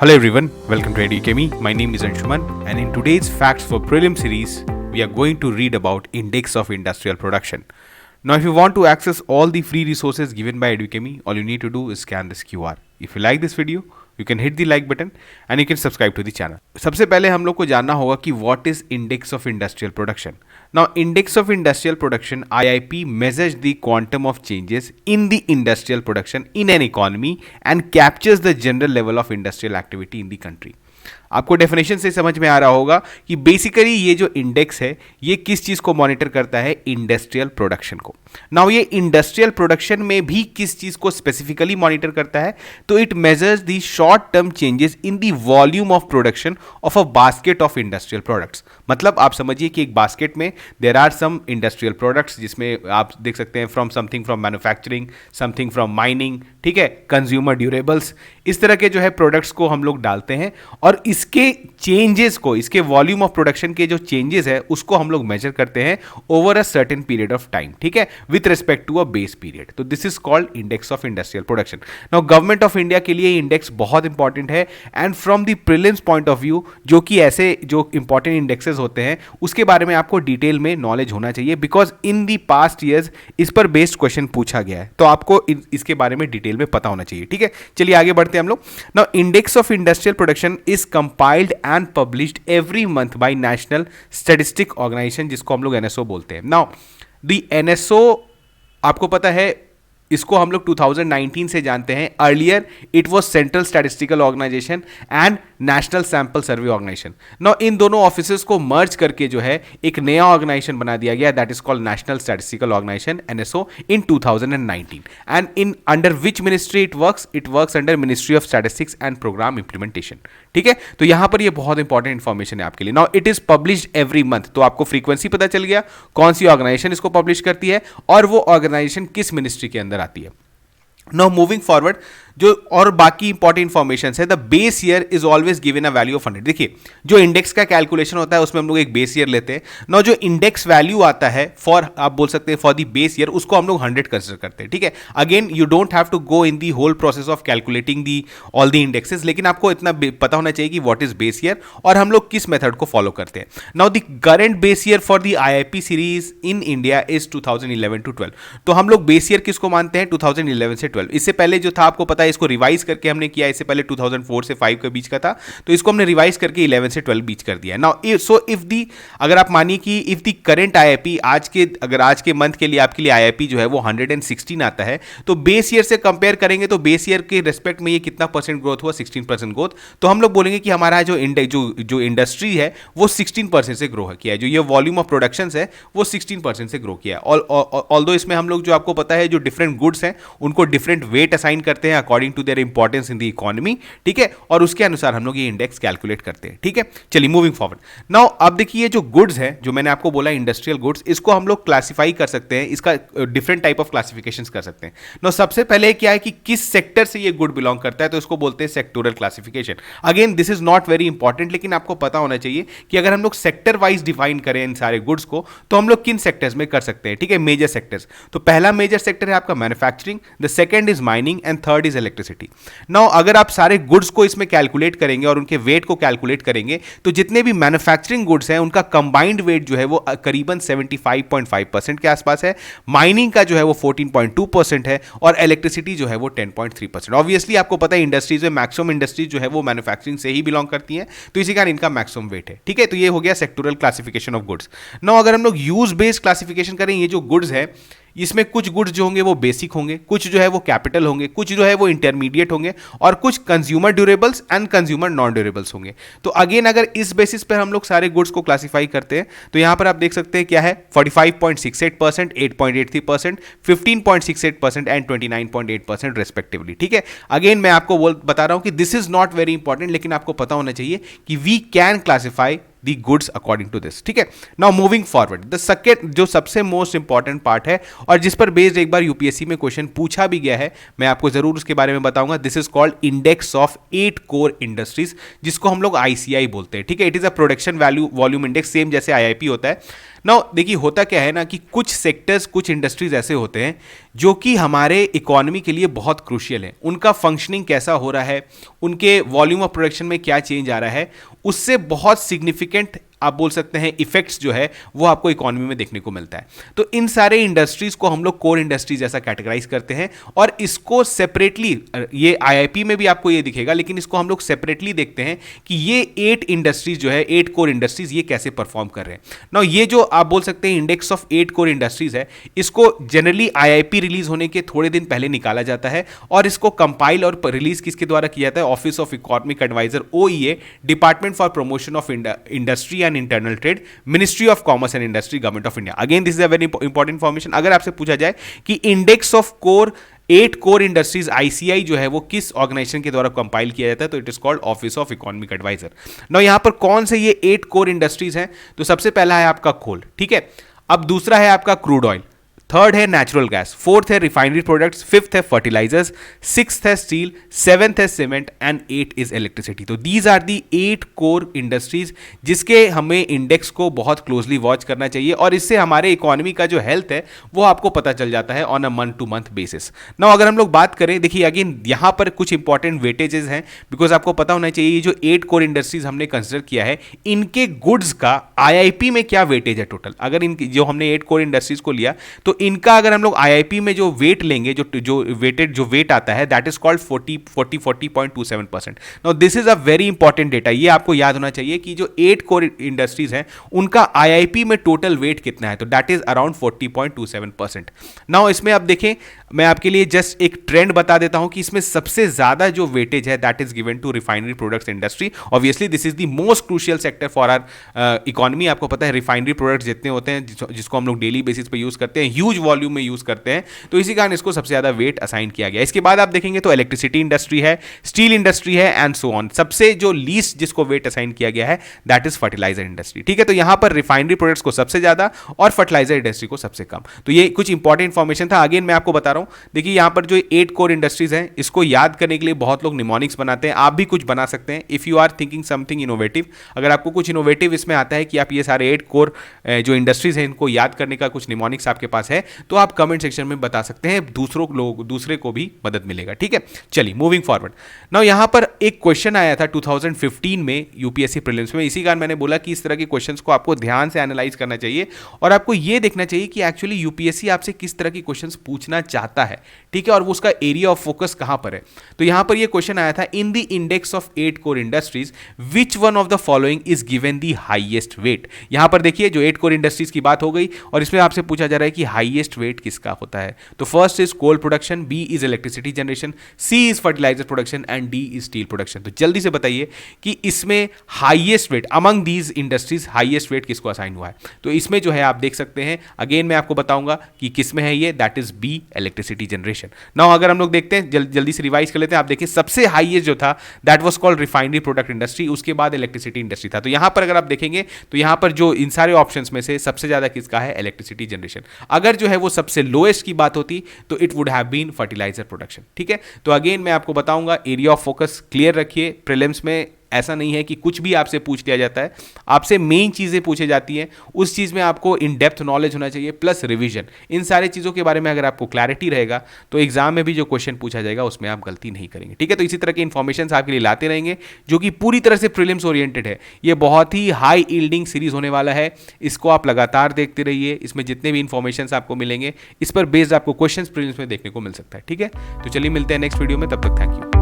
Hello everyone, welcome to EduChemy. My name is Anshuman, and in today's Facts for Prelim series, we are going to read about Index of Industrial Production. Now, if you want to access all the free resources given by EduChemy, all you need to do is scan this QR. If you like this video, you can hit the like button and you can subscribe to the channel. सबसे पहले हम लोग को जानना होगा कि what is Index of Industrial Production. Now, Index of Industrial Production (IIP) measures the quantum of changes in the industrial production in an economy and captures the general level of industrial activity in the country. आपको definition से समझ में आ रहा होगा कि basically ये जो index है ये किस चीज़ को मॉनिटर करता है, इंडस्ट्रियल प्रोडक्शन को. नाउ ये इंडस्ट्रियल प्रोडक्शन में भी किस चीज़ को स्पेसिफिकली मॉनिटर करता है, तो it measures the short term changes in the volume of production of a basket of industrial products. मतलब आप समझिए कि एक बास्केट में there are some industrial products जिसमें आप देख सकते हैं something from manufacturing, something from mining, ठीक है, कंज्यूमर ड्यूरेबल्स, इस तरह के जो है प्रोडक्ट्स को हम लोग डालते हैं और इसके चेंजेस को, इसके वॉल्यूम ऑफ प्रोडक्शन के जो चेंजेस है उसको हम लोग मेजर करते हैं over a certain period of time, ठीक है, with respect to a base period. तो this is called index of industrial production. Now government of India के लिए इंडेक्स बहुत इंपॉर्टेंट है and from the prelims point of view जो कि ऐसे जो इंपॉर्टेंट इंडेक्सेस होते हैं उसके बारे में आपको डिटेल में नॉलेज होना चाहिए, because in the past years इस पर बेस्ड क्वेश्चन पूछा गया है, तो आपको इसके बारे में डिटेल में पता होना चाहिए. ठीक है, चलिए आगे बढ़ते हैं हम लोग. Now index of industrial production is compiled and published every month by national statistic organisation, जिसको हम लोग एनएसओ बोलते हैं. नाउ द एनएसओ आपको पता है, इसको हम लोग 2019 से जानते हैं. Earlier it was central statistical organisation and national sample survey organisation. Now इन दोनों ऑफिसेस को मर्ज करके जो है एक नया ऑर्गेनाइजेशन बना दिया गया, that is called national statistical organisation NSO in 2019. And in under which ministry it works under ministry of statistics and programme implementation. ठीक है, तो यहां पर ये बहुत इंपॉर्टेंट इंफॉर्मेशन है आपके लिए. Now it is published every month, तो आपको फ्रीक्वेंसी पता चल गया कौन सी ऑर्गेनाइजेशन इसको पब्लिश करती है और वो ऑर्गेनाइजेशन किस मिनिस्ट्री के अंदर आती है. नाउ मूविंग फॉरवर्ड, जो और बाकी इंपॉर्टेंट इंफॉर्मेशन है, the base year is always given a value of 100. देखिए जो इंडेक्स का कैलकुलेशन होता है उसमें हम लोग एक बेस ईयर लेते हैं. नाउ जो इंडेक्स वैल्यू आता है फॉर, आप बोल सकते हैं फॉर द बेस ईयर, उसको हम लोग 100 कंसिडर करते हैं. ठीक है, again you don't have to go in the whole process of calculating the all the indexes, लेकिन आपको इतना पता होना चाहिए कि व्हाट इज बेस ईयर और हम लोग किस मेथड को फॉलो करते हैं. Now the current base year for the IIP series in India is 2011 to 12. तो हम लोग बेस ईयर किसको मानते हैं, 2011 से 12. इससे पहले जो था आपको पता है, इसको रिवाइज करके हमने किया. इससे पहले 2004 से 5 के बीच का था, तो इसको हमने रिवाइज करके 11 से 12 बीच कर दिया. नाउ सो इफ दी, अगर आप मानिए कि इफ दी करंट आईआईपी अगर आज के मंथ के लिए आपके लिए आईआईपी जो है वो 116 आता है, तो बेस ईयर से कंपेयर करेंगे तो बेस ईयर के रेस्पेक्ट में ये कितना परसेंट ग्रोथ हुआ, 16% ग्रोथ. तो हम लोग बोलेंगे कि हमारा जो इंडस्ट्री है वो 16% से ग्रो किया है, जो ये वॉल्यूम ऑफ प्रोडक्शन है वो 16% से ग्रो किया है. ऑल्दो इसमें हम लोग जो आपको पता है जो डिफरेंट गुड्स हैं उनको डिफरेंट वेट असाइन करते हैं according to their importance in the economy. ठीक है, और उसके अनुसार हम लोग ये इंडेक्स कैलकुलेट करते हैं. ठीक है, चलिए मूविंग फॉरवर्ड. नाउ अब देखिए जो गुड्स है, जो मैंने आपको बोला इंडस्ट्रियल गुड्स, इसको हम लोग क्लासिफाई कर सकते हैं, इसका डिफरेंट टाइप ऑफ क्लासिफिकेशंस कर सकते हैं. नाउ सबसे पहले क्या है कि किस सेक्टर से ये गुड बिलोंग करता है, तो इसको बोलते हैं sectoral classification. Again this is not very important, लेकिन आपको पता होना चाहिए कि अगर हम लोग सेक्टर वाइज डिफाइन करें इन सारे गुड्स को, तो हम लोग किन सेक्टर्स में कर सकते हैं. ठीक है, मेजर सेक्टर्स. तो पहला मेजर सेक्टर है आपका manufacturing, the second is mining and third is electricity. Now अगर आप सारे गुड्स को इसमें कैलकुलेट करेंगे और उनके वेट को कैलकुलेट करेंगे, तो जितने भी मैन्युफैक्चरिंग गुड्स हैं उनका कंबाइंड वेट जो है वो करीबन 75.5% के आसपास है. माइनिंग का जो है वो 14.2% है और इलेक्ट्रिसिटी जो है वो 10.3%. ऑब्वियसली आपको पता है इंडस्ट्रीज में मैक्सिमम इंडस्ट्रीज जो है वो मैन्युफैक्चरिंग से ही बिलोंग करती हैं, तो इसी कारण इनका मैक्सिमम वेट है. ठीक है, तो ये हो गया sectoral classification of goods. Now अगर हम लोग यूज बेस्ड क्लासिफिकेशन करें, ये जो गुड्स है इसमें कुछ गुड्स जो होंगे वो बेसिक होंगे, कुछ जो है वो कैपिटल होंगे, कुछ जो है वो इंटरमीडिएट होंगे और कुछ consumer durables and consumer non durables होंगे. तो अगेन अगर इस बेसिस पर हम लोग सारे गुड्स को क्लासिफाई करते हैं, तो यहां पर आप देख सकते हैं क्या है, 45.68%, 8.83%, 15.68% एंड 29.8% रेस्पेक्टिवली. ठीक है, अगेन मैं आपको बता रहा हूं कि this is not very important, लेकिन आपको पता होना चाहिए कि we can classify the goods according to this. ठीक है, now moving forward, the second जो सबसे मोस्ट इंपॉर्टेंट पार्ट है और जिस पर बेस्ड एक बार यूपीएससी में क्वेश्चन पूछा भी गया है, मैं आपको जरूर उसके बारे में बताऊंगा. This is called index of 8 core industries, जिसको हम लोग आईसीआई बोलते हैं. ठीक है, it is a production value volume index, same जैसे आईआईपी होता है. नाउ देखिए होता क्या है ना कि कुछ सेक्टर्स, कुछ इंडस्ट्रीज ऐसे होते हैं जो कि हमारे इकोनॉमी के लिए बहुत क्रूशियल है। उनका फंक्शनिंग कैसा हो रहा है, उनके वॉल्यूम ऑफ प्रोडक्शन में क्या चेंज आ रहा है, उससे बहुत सिग्निफिकेंट आप बोल सकते हैं इफेक्ट्स जो है वो आपको इकोनॉमी में देखने को मिलता है। तो इन सारे इंडस्ट्रीज को हम लोग कोर इंडस्ट्रीज ऐसा कैटेगराइज करते हैं और इसको सेपरेटली, ये आईआईपी में भी आपको ये दिखेगा, लेकिन इसको हम लोग सेपरेटली देखते हैं कि ये 8 इंडस्ट्रीज जो है, 8 कोर इंडस्ट्रीज, ये कैसे परफॉर्म कर रहे हैं। नाउ ये जो आप बोल सकते हैं इंडेक्स ऑफ 8 कोर इंडस्ट्रीज है, इसको जनरली आईआईपी रिलीज होने के थोड़े दिन पहले निकाला जाता है और इसको कंपाइल और रिलीज किसके द्वारा किया जाता है? Office of economic adviser, OEA, department for promotion of industry and internal trade, ministry of commerce and industry, government of India. Again this is a very important information. अगर आपसे पूछा जाए कि index of core 8 core industries ICI जो है वो किस organisation के द्वारा कंपाइल किया जाता है, तो it is called office of economic adviser. Now यहां पर कौन से ये 8 कोर इंडस्ट्रीज हैं? तो सबसे पहला है आपका कोल, ठीक है। अब दूसरा है आपका क्रूड ऑयल, थर्ड है नेचुरल गैस, फोर्थ है रिफाइनरी प्रोडक्ट्स, फिफ्थ है फर्टिलाइजर्स, सिक्स्थ है स्टील, सेवेंथ है सीमेंट एंड 8 इज इलेक्ट्रिसिटी। तो these are the 8 core industries जिसके हमें इंडेक्स को बहुत क्लोजली वॉच करना चाहिए और इससे हमारे इकोनॉमी का जो हेल्थ है वो आपको पता चल जाता है on a month two month basis. Now अगर हम लोग बात करें, देखिए अगेन यहां पर कुछ इंपॉर्टेंट वेटेजेस हैं, बिकॉज आपको पता होना चाहिए ये जो 8 कोर इंडस्ट्रीज हमने कंसिडर किया है, इनके गुड्स का आईआईपी में क्या वेटेज है टोटल। अगर इनकी जो हमने 8 कोर इंडस्ट्रीज को लिया तो इनका अगर हम लोग आईआईपी में जो वेट लेंगे, जो वेट आता है, that is called 40.27%। Now this is a very important data, ये आपको याद होना चाहिए कि जो 8 कोर इंडस्ट्रीज हैं उनका आईआईपी में टोटल वेट कितना है, तो दैट इज अराउंड 40.27%। नाउ इसमें आप देखें, मैं आपके लिए जस्ट एक ट्रेंड बता देता हूं कि इसमें सबसे ज्यादा जो वेटेज है that is given to refinery products industry. Obviously this is the most crucial sector for our economy. आपको पता है रिफाइनरी प्रोडक्ट्स जितने होते हैं जिसको हम लोग डेली बेसिस पे यूज करते हैं, ह्यूज वॉल्यूम में यूज करते हैं, तो इसी कारण इसको सबसे ज्यादा वेट असाइन किया गया। इसके बाद आप देखेंगे तो इलेक्ट्रिसिटी इंडस्ट्री है, स्टील इंडस्ट्री है एंड सो ऑन। सबसे जो लीस्ट जिसको वेट असाइन किया गया है दैट इज फर्टिलाइजर इंडस्ट्री, ठीक है। तो यहां पर रिफाइनरी प्रोडक्ट्स को सबसे ज्यादा और फर्टिलाइजर इंडस्ट्री को सबसे कम। तो ये कुछ इंपॉर्टेंट इंफॉर्मेशन था। अगेन मैं आपको बता रहा हूं, देखिए यहां पर जो 8 कोर इंडस्ट्रीज हैं इसको याद करने के लिए बहुत लोग निमोनिक्स बनाते हैं, आप भी कुछ बना सकते हैं if you are thinking something innovative. अगर आपको कुछ इनोवेटिव इसमें आता है कि आप ये सारे 8 कोर जो इंडस्ट्रीज हैं इनको याद करने का कुछ निमोनिक्स आपके पास है, तो आप कमेंट सेक्शन में बता सकते हैं, दूसरे को भी मदद मिलेगा, ठीक है। चलिए मूविंग फॉरवर्ड। नाउ यहां पर एक क्वेश्चन आया था 2015 में यूपीएससी प्रीलिम्स में, इसी कारण मैंने बोला कि इस तरह के क्वेश्चंस को आपको ध्यान से एनालाइज करना चाहिए और आपको यह देखना चाहिए कि एक्चुअली यूपीएससी आपसे किस तरह की क्वेश्चंस पूछना चाहता है, ठीक है, और वो उसका एरिया ऑफ फोकस कहां पर है। तो यहां पर यह क्वेश्चन आया था, in the index of 8 core industries which one of the following is given the highest wait. यहां पर देखिए जो 8 कोर इंडस्ट्रीज की बात हो गई और इसमें आपसे पूछा जा रहा है कि हाईएस्ट वेट किसका होता है। तो first is coal production, B is electricity generation, C is fertiliser production and D is steel production. तो जल्दी से बताइए कि इसमें highest weight among these industries, highest weight किसको असाइन हुआ है। तो इसमें जो है आप देख सकते हैं, अगेन मैं आपको बताऊंगा कि किसमें है ये, that is B electricity generation. Now अगर हम लोग देखते हैं, जल्दी से रिवाइज कर लेते हैं। आप देखिए सबसे हाईएस्ट जो था that was called refinery product industry, उसके बाद इलेक्ट्रिसिटी इंडस्ट्री था। तो यहां पर अगर आप देखेंगे तो यहां पर जो इन सारे ऑप्शंस में से सबसे ज्यादा किसका है, इलेक्ट्रिसिटी जनरेशन। अगर जो है वो सबसे लोएस्ट की बात होती तो it would have been fertiliser production, ठीक है। तो अगेन मैं आपको बताऊंगा, एरिया ऑफ फोकस क्लियर रखिए। प्रीलिम्स में ऐसा नहीं है कि कुछ भी आपसे पूछ लिया जाता है, आपसे मेन चीज़ें पूछी जाती हैं, उस चीज़ में आपको इन डेप्थ नॉलेज होना चाहिए प्लस रिवीजन। इन सारे चीज़ों के बारे में अगर आपको क्लैरिटी रहेगा तो एग्जाम में भी जो क्वेश्चन पूछा जाएगा उसमें आप गलती नहीं करेंगे, ठीक है। तो इसी तरह की इन्फॉर्मेशन आपके लिए लाते रहेंगे जो कि पूरी तरह से प्रीलिम्स ओरिएंटेड है। ये बहुत ही हाई यील्डिंग सीरीज होने वाला है, इसको आप लगातार देखते रहिए। इसमें जितने भी इन्फॉर्मेशन आपको मिलेंगे इस पर बेस्ड आपको क्वेश्चन प्रीलिम्स में देखने को मिल सकता है, ठीक है। तो चलिए मिलते हैं नेक्स्ट वीडियो में, तब तक थैंक यू।